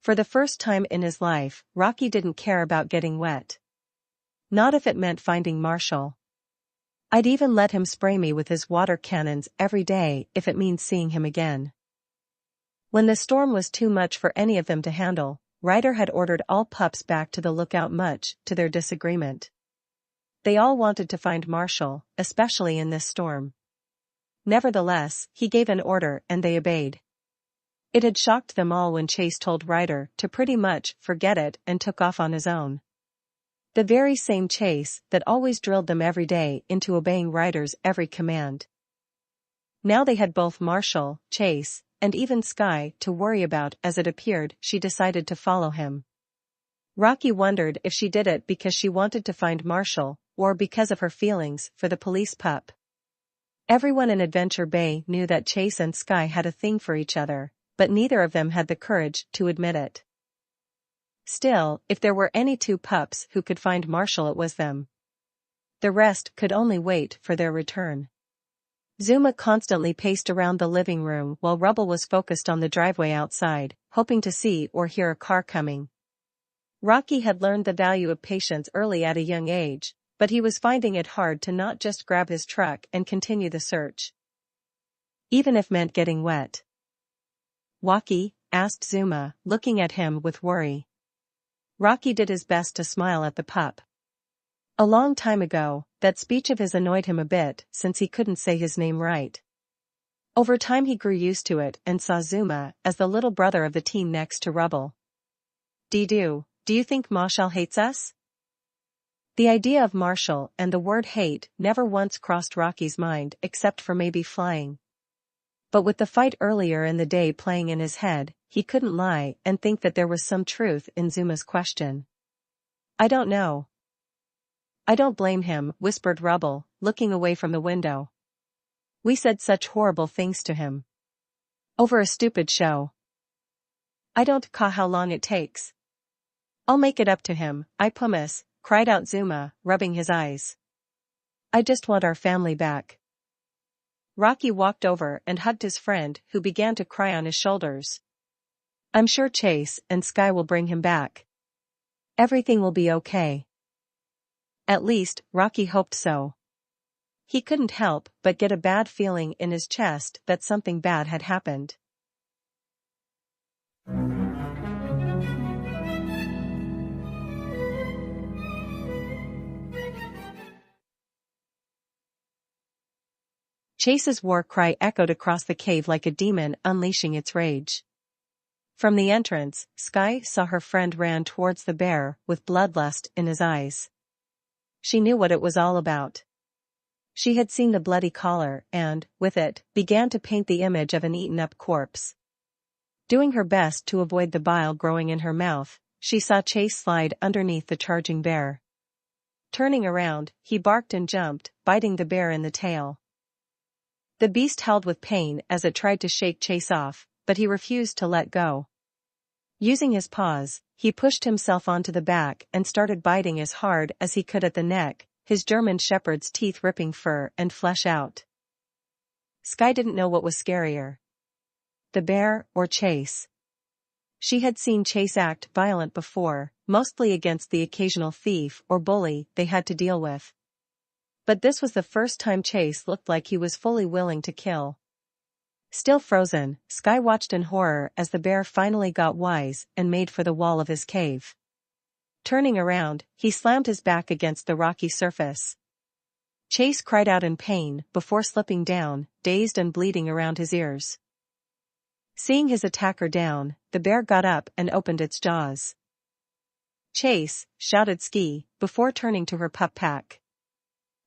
For the first time in his life, Rocky didn't care about getting wet. Not if it meant finding Marshall. I'd even let him spray me with his water cannons every day if it means seeing him again. When the storm was too much for any of them to handle, Ryder had ordered all pups back to the lookout, much to their disagreement. They all wanted to find Marshall, especially in this storm. Nevertheless, he gave an order and they obeyed. It had shocked them all when Chase told Ryder to pretty much forget it and took off on his own. The very same Chase that always drilled them every day into obeying Ryder's every command. Now they had both Marshall, Chase, and even Skye to worry about. As it appeared, she decided to follow him. Rocky wondered if she did it because she wanted to find Marshall, or because of her feelings for the police pup. Everyone in Adventure Bay knew that Chase and Skye had a thing for each other, but neither of them had the courage to admit it. Still, if there were any two pups who could find Marshall, it was them. The rest could only wait for their return. Zuma constantly paced around the living room while Rubble was focused on the driveway outside, hoping to see or hear a car coming. Rocky had learned the value of patience early at a young age, but he was finding it hard to not just grab his truck and continue the search. Even if meant getting wet. "Waki?" asked Zuma, looking at him with worry. Rocky did his best to smile at the pup. A long time ago, that speech of his annoyed him a bit since he couldn't say his name right. Over time he grew used to it and saw Zuma as the little brother of the team next to Rubble. "Do you think Marshall hates us?" The idea of Marshall and the word hate never once crossed Rocky's mind except for maybe flying. But with the fight earlier in the day playing in his head, he couldn't lie and think that there was some truth in Zuma's question. "I don't know." "I don't blame him," whispered Rubble, looking away from the window. "We said such horrible things to him. Over a stupid show. I don't care how long it takes. I'll make it up to him, I promise," cried out Zuma, rubbing his eyes. "I just want our family back." Rocky walked over and hugged his friend, who began to cry on his shoulders. "I'm sure Chase and Skye will bring him back. Everything will be okay." At least, Rocky hoped so. He couldn't help but get a bad feeling in his chest that something bad had happened. Chase's war cry echoed across the cave like a demon unleashing its rage. From the entrance, Skye saw her friend ran towards the bear with bloodlust in his eyes. She knew what it was all about. She had seen the bloody collar and, with it, began to paint the image of an eaten-up corpse. Doing her best to avoid the bile growing in her mouth, she saw Chase slide underneath the charging bear. Turning around, he barked and jumped, biting the bear in the tail. The beast howled with pain as it tried to shake Chase off, but he refused to let go. Using his paws, he pushed himself onto the back and started biting as hard as he could at the neck, his German shepherd's teeth ripping fur and flesh out. Skye didn't know what was scarier. The bear or Chase. She had seen Chase act violent before, mostly against the occasional thief or bully they had to deal with. But this was the first time Chase looked like he was fully willing to kill. Still frozen, Skye watched in horror as the bear finally got wise and made for the wall of his cave. Turning around, he slammed his back against the rocky surface. Chase cried out in pain before slipping down, dazed and bleeding around his ears. Seeing his attacker down, the bear got up and opened its jaws. "Chase," shouted Skye, before turning to her pup pack.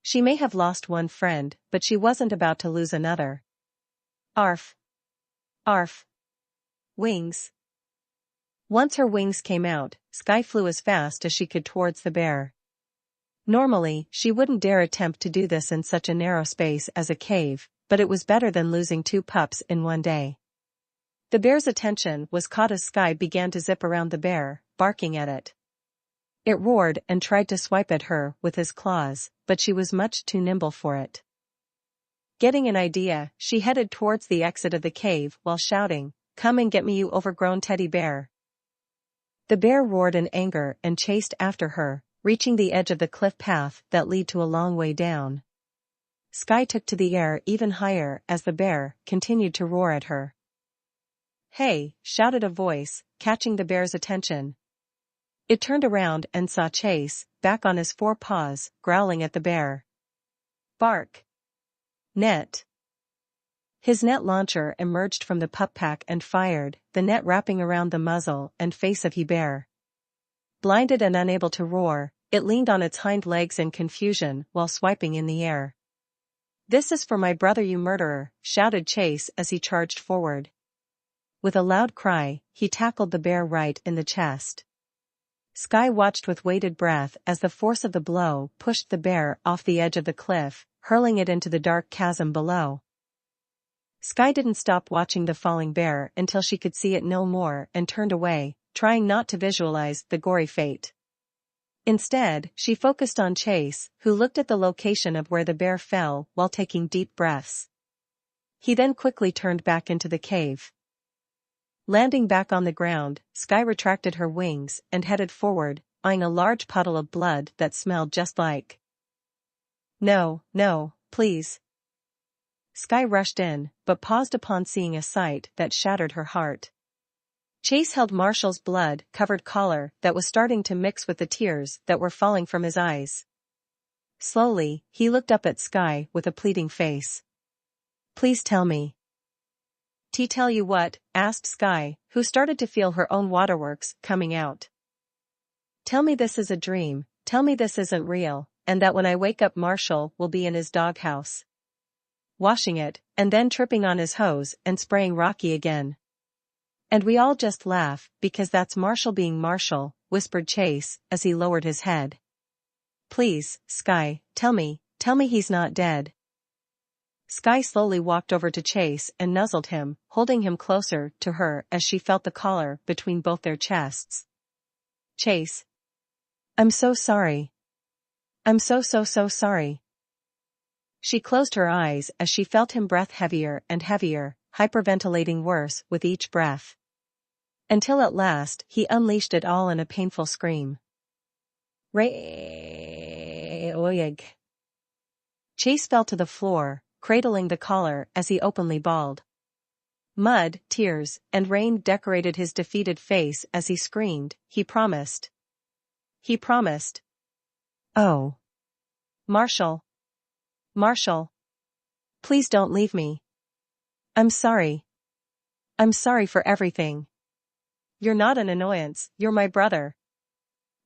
She may have lost one friend, but she wasn't about to lose another. Arf. Arf. Wings. Once her wings came out, Skye flew as fast as she could towards the bear. Normally, she wouldn't dare attempt to do this in such a narrow space as a cave, but it was better than losing two pups in one day. The bear's attention was caught as Skye began to zip around the bear, barking at it. It roared and tried to swipe at her with his claws, but she was much too nimble for it. Getting an idea, she headed towards the exit of the cave while shouting, "Come and get me, you overgrown teddy bear." The bear roared in anger and chased after her, reaching the edge of the cliff path that led to a long way down. Sky took to the air even higher as the bear continued to roar at her. "Hey!" shouted a voice, catching the bear's attention. It turned around and saw Chase, back on his four paws, growling at the bear. "Bark! Net!" His net launcher emerged from the pup pack and fired, the net wrapping around the muzzle and face of the bear. Blinded and unable to roar, it leaned on its hind legs in confusion while swiping in the air. "This is for my brother, you murderer!" shouted Chase as he charged forward. With a loud cry, he tackled the bear right in the chest. Sky watched with bated breath as the force of the blow pushed the bear off the edge of the cliff, hurling it into the dark chasm below. Sky didn't stop watching the falling bear until she could see it no more and turned away, trying not to visualize the gory fate. Instead, she focused on Chase, who looked at the location of where the bear fell while taking deep breaths. He then quickly turned back into the cave. Landing back on the ground, Sky retracted her wings and headed forward, eyeing a large puddle of blood that smelled just like. "No, no, please." Sky rushed in, but paused upon seeing a sight that shattered her heart. Chase held Marshall's blood-covered collar that was starting to mix with the tears that were falling from his eyes. Slowly, he looked up at Sky with a pleading face. "Please tell me." "Tell you what?" asked Sky, who started to feel her own waterworks coming out. "Tell me this is a dream, tell me this isn't real, and that when I wake up Marshall will be in his doghouse, washing it, and then tripping on his hose and spraying Rocky again. And we all just laugh, because that's Marshall being Marshall," whispered Chase, as he lowered his head. "Please, Sky, tell me he's not dead." Sky slowly walked over to Chase and nuzzled him, holding him closer to her as she felt the collar between both their chests. "Chase. I'm so sorry. I'm so sorry." She closed her eyes as she felt him breath heavier and heavier, hyperventilating worse with each breath. Until at last, he unleashed it all in a painful scream. "Oyeg." Chase fell to the floor, cradling the collar as he openly bawled. Mud, tears, and rain decorated his defeated face as he screamed, "He promised. He promised. Oh. Marshall. Marshall. Please don't leave me. I'm sorry. I'm sorry for everything. You're not an annoyance, you're my brother.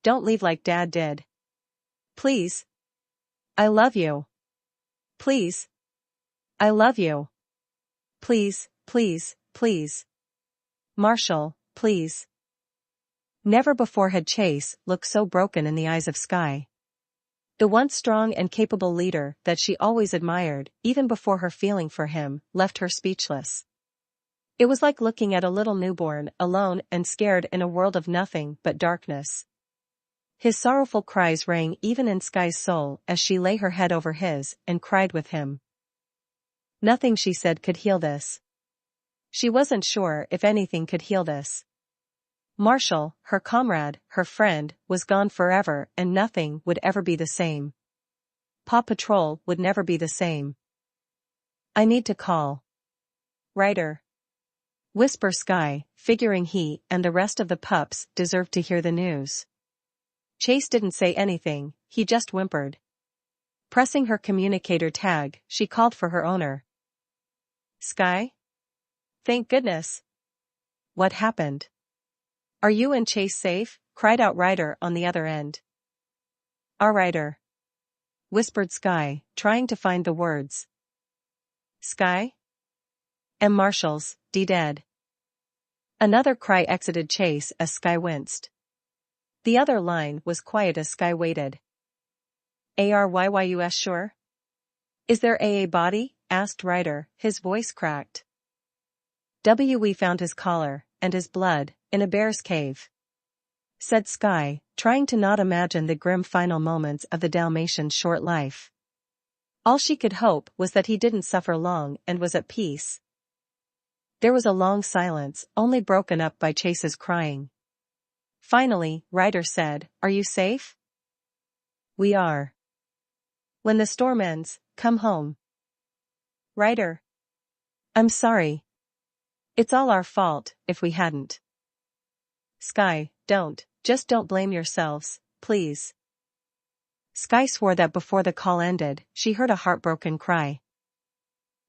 Don't leave like Dad did. Please. I love you. Please. I love you. Please, please, please. Marshall, please." Never before had Chase looked so broken in the eyes of Sky. The once strong and capable leader that she always admired, even before her feeling for him, left her speechless. It was like looking at a little newborn, alone and scared in a world of nothing but darkness. His sorrowful cries rang even in Sky's soul as she lay her head over his and cried with him. Nothing, she said, could heal this. She wasn't sure if anything could heal this. Marshall, her comrade, her friend, was gone forever and nothing would ever be the same. Paw Patrol would never be the same. "I need to call Ryder," whisper Sky, figuring he and the rest of the pups deserved to hear the news. Chase didn't say anything, he just whimpered. Pressing her communicator tag, she called for her owner. "Sky? Thank goodness. What happened? Are you and Chase safe?" cried out Ryder on the other end. "Our Ryder," whispered Sky, trying to find the words. "Sky? And Marshall's dead." Another cry exited Chase as Sky winced. The other line was quiet as Sky waited. "Aryys sure? Is there a body?" asked Ryder, his voice cracked. "We found his collar, and his blood, in a bear's cave," said Sky, trying to not imagine the grim final moments of the Dalmatian's short life. All she could hope was that he didn't suffer long and was at peace. There was a long silence, only broken up by Chase's crying. Finally, Ryder said, "Are you safe?" "We are. When the storm ends, come home." "Ryder. I'm sorry. It's all our fault, if we hadn't." "Sky, just don't blame yourselves, please." Sky swore that before the call ended, she heard a heartbroken cry.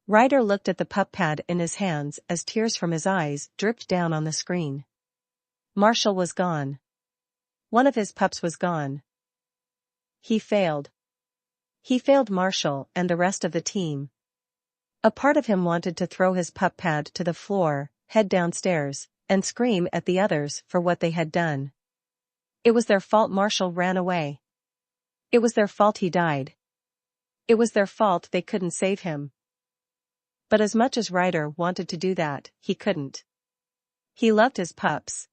Ryder looked at the pup pad in his hands as tears from his eyes dripped down on the screen. Marshall was gone. One of his pups was gone. He failed. He failed Marshall and the rest of the team. A part of him wanted to throw his pup pad to the floor, head downstairs, and scream at the others for what they had done. It was their fault Marshall ran away. It was their fault he died. It was their fault they couldn't save him. But as much as Ryder wanted to do that, he couldn't. He loved his pups.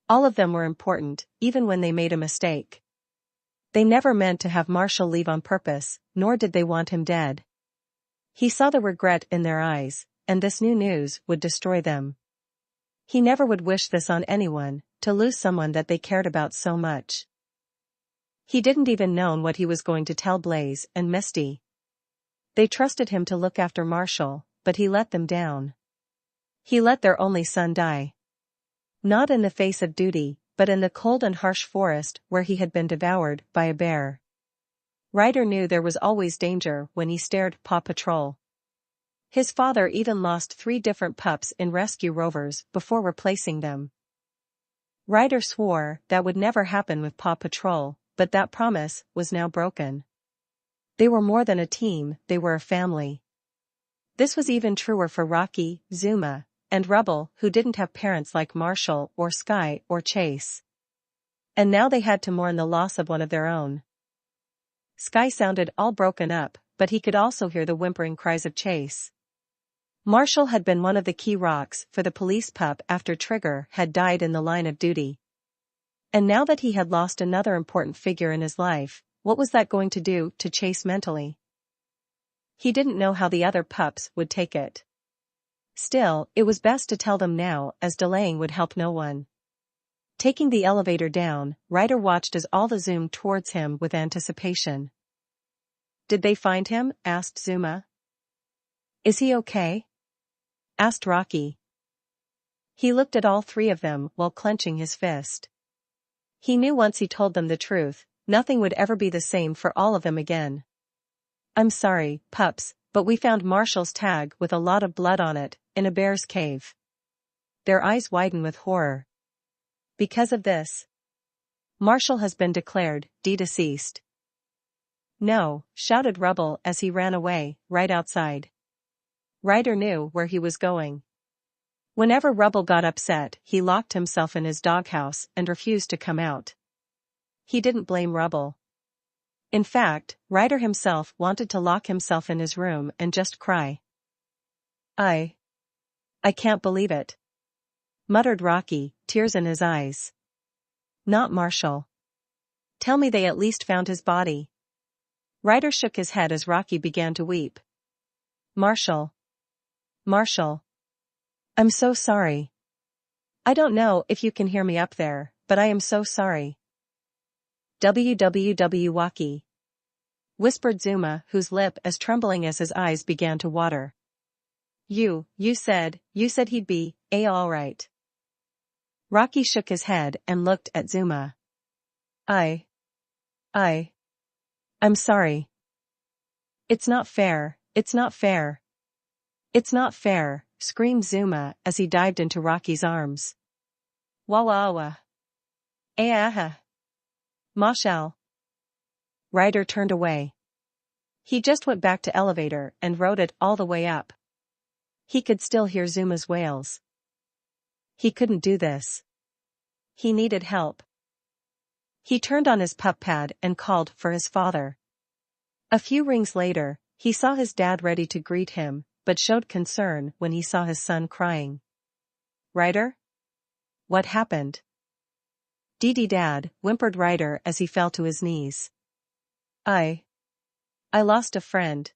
All of them were important, even when they made a mistake. They never meant to have Marshall leave on purpose, nor did they want him dead. He saw the regret in their eyes, and this new news would destroy them. He never would wish this on anyone, to lose someone that they cared about so much. He didn't even know what he was going to tell Blaze and Misty. They trusted him to look after Marshall, but he let them down. He let their only son die. Not in the face of duty, but in the cold and harsh forest where he had been devoured by a bear. Ryder knew there was always danger when he steered Paw Patrol. His father even lost 3 different pups in rescue rovers before replacing them. Ryder swore that would never happen with Paw Patrol, but that promise was now broken. They were more than a team, they were a family. This was even truer for Rocky, Zuma, and Rubble, who didn't have parents like Marshall or Sky or Chase. And now they had to mourn the loss of one of their own. Sky sounded all broken up, but he could also hear the whimpering cries of Chase. Marshall had been one of the key rocks for the police pup after Trigger had died in the line of duty. And now that he had lost another important figure in his life, what was that going to do to Chase mentally? He didn't know how the other pups would take it. Still, it was best to tell them now, as delaying would help no one. Taking the elevator down, Ryder watched as all zoomed towards him with anticipation. "Did they find him?" asked Zuma. "Is he okay?" asked Rocky. He looked at all 3 of them while clenching his fist. He knew once he told them the truth, nothing would ever be the same for all of them again. "I'm sorry, pups, but we found Marshall's tag with a lot of blood on it, in a bear's cave." Their eyes widened with horror. "Because of this, Marshall has been declared deceased." "No," shouted Rubble as he ran away, right outside. Ryder knew where he was going. Whenever Rubble got upset, he locked himself in his doghouse and refused to come out. He didn't blame Rubble. In fact, Ryder himself wanted to lock himself in his room and just cry. I can't believe it," muttered Rocky, tears in his eyes. "Not Marshall. Tell me they at least found his body." Ryder shook his head as Rocky began to weep. Marshall. I'm so sorry. I don't know if you can hear me up there, but I am so sorry." "Www. whispered Zuma, whose lip as trembling as his eyes began to water. You said he'd be all right." Rocky shook his head and looked at Zuma. I'm sorry. It's not fair, screamed Zuma as he dived into Rocky's arms. "Wawawa. Marshall." Ryder turned away. He just went back to elevator and rode it all the way up. He could still hear Zuma's wails. He couldn't do this. He needed help. He turned on his pup pad and called for his father. A few rings later, he saw his dad ready to greet him, but showed concern when he saw his son crying. "Ryder? What happened?" Dad," whimpered Ryder as he fell to his knees. I lost a friend."